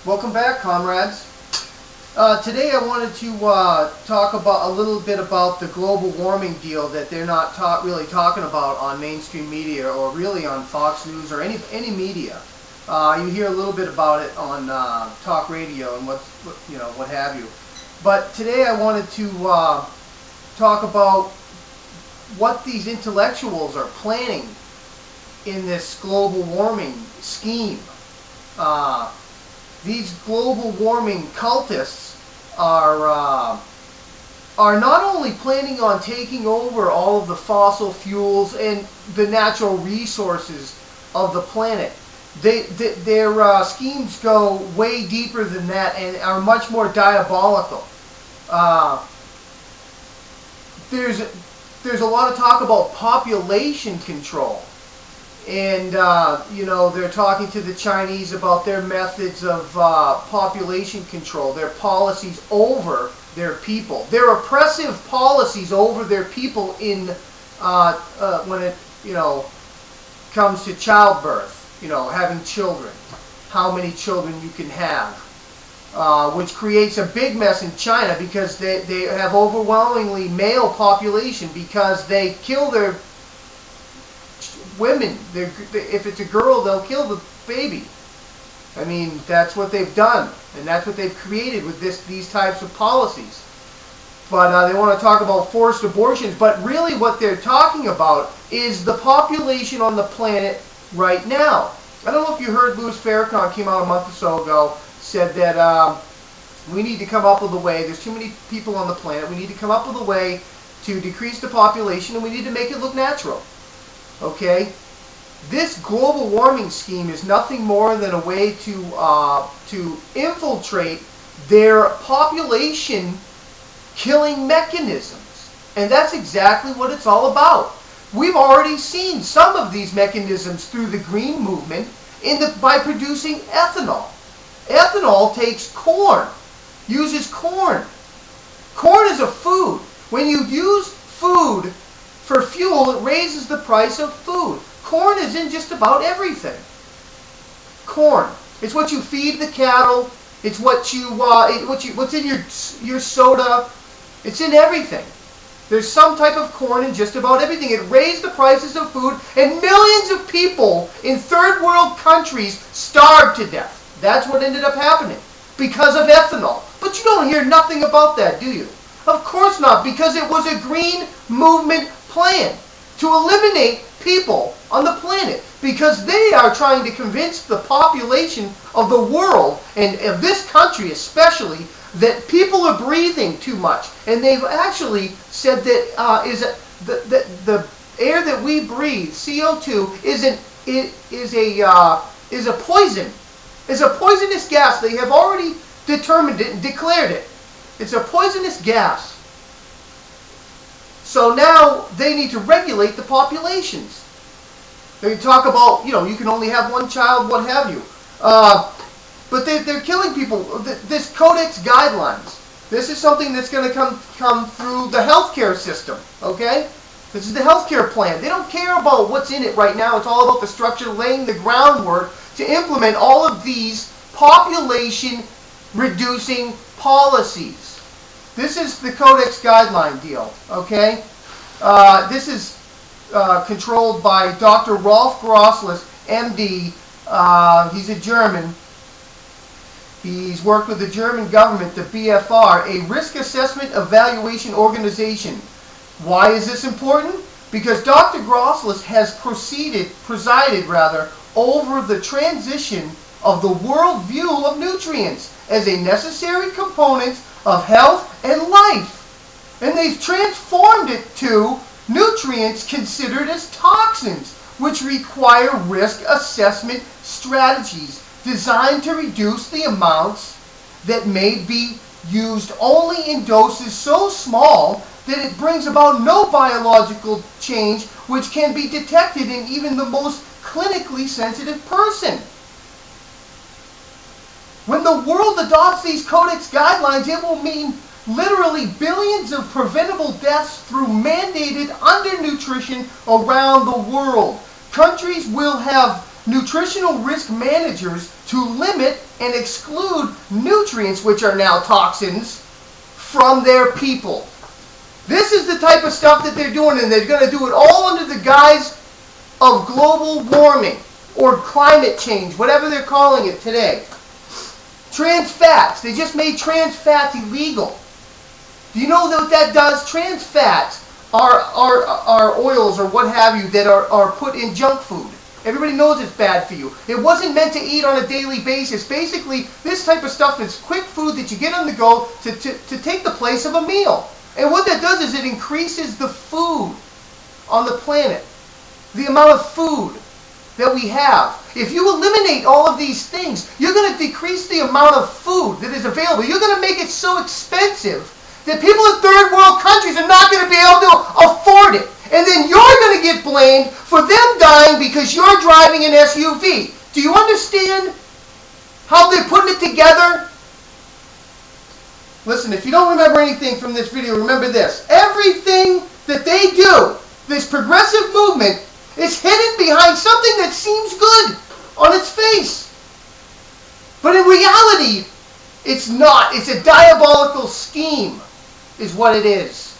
Welcome back, comrades. Today I wanted to talk about a little bit about the global warming deal that they're not really talking about on mainstream media or really on Fox News or any media. You hear a little bit about it on talk radio and what have you. But today I wanted to talk about what these intellectuals are planning in this global warming scheme. These global warming cultists are not only planning on taking over all of the fossil fuels and the natural resources of the planet. Their schemes go way deeper than that and are much more diabolical. There's a lot of talk about population control. And, they're talking to the Chinese about their methods of population control, their policies over their people, their oppressive policies over their people in when it, comes to childbirth, having children, how many children you can have, which creates a big mess in China because they have overwhelmingly male population because they kill their women. If it's a girl, they'll kill the baby. I mean, that's what they've done, and that's what they've created with these types of policies. But they want to talk about forced abortions, but really what they're talking about is the population on the planet right now. I don't know if you heard Louis Farrakhan came out a month or so ago, said that we need to come up with a way, there's too many people on the planet, we need to come up with a way to decrease the population, and we need to make it look natural. Okay, this global warming scheme is nothing more than a way to infiltrate their population killing mechanisms, and that's exactly what it's all about. We've already seen some of these mechanisms through the green movement by producing ethanol. Ethanol takes corn, uses corn. Corn is a food. When you use food for fuel, it raises the price of food. Corn is in just about everything. Corn. It's what you feed the cattle. It's what's in your soda. It's in everything. There's some type of corn in just about everything. It raised the prices of food, and millions of people in third world countries starved to death. That's what ended up happening because of ethanol. But you don't hear nothing about that, do you? Of course not, because it was a green movement plan to eliminate people on the planet because they are trying to convince the population of the world and of this country especially that people are breathing too much, and they've actually said that the air that we breathe, CO2, is a poison, is a poisonous gas. They have already determined it and declared it. It's a poisonous gas. So now they need to regulate the populations. They talk about, you can only have one child, what have you. But they're killing people. This Codex Guidelines, this is something that's going to come through the healthcare system, okay? This is the healthcare plan. They don't care about what's in it right now. It's all about the structure, laying the groundwork to implement all of these population-reducing policies. This is the Codex Guideline deal, okay? This is controlled by Dr. Rolf Grossless, MD. He's a German. He's worked with the German government, the BFR, a risk assessment evaluation organization. Why is this important? Because Dr. Grossless has presided over the transition of the worldview of nutrients as a necessary component of health and life. And they've transformed it to nutrients considered as toxins, which require risk assessment strategies designed to reduce the amounts that may be used only in doses so small that it brings about no biological change which can be detected in even the most clinically sensitive person. When the world adopts these Codex Guidelines, it will mean literally billions of preventable deaths through mandated undernutrition around the world. Countries will have nutritional risk managers to limit and exclude nutrients, which are now toxins, from their people. This is the type of stuff that they're doing, and they're going to do it all under the guise of global warming or climate change, whatever they're calling it today. Trans fats. They just made trans fats illegal. Do you know what that does? Trans fats are oils or what have you that are put in junk food. Everybody knows it's bad for you. It wasn't meant to eat on a daily basis. Basically, this type of stuff is quick food that you get on the go to take the place of a meal. And what that does is it increases the food on the planet. The amount of food that we have. If you eliminate all of these things, you're going to decrease the amount of food that is available. You're going to make it so expensive that people in third world countries are not going to be able to afford it. And then you're going to get blamed for them dying because you're driving an SUV. Do you understand how they're putting it together? Listen, if you don't remember anything from this video, remember this. Everything that they do, this progressive movement, is hidden behind something that seems good on its face. But in reality, it's not. It's a diabolical scheme, is what it is.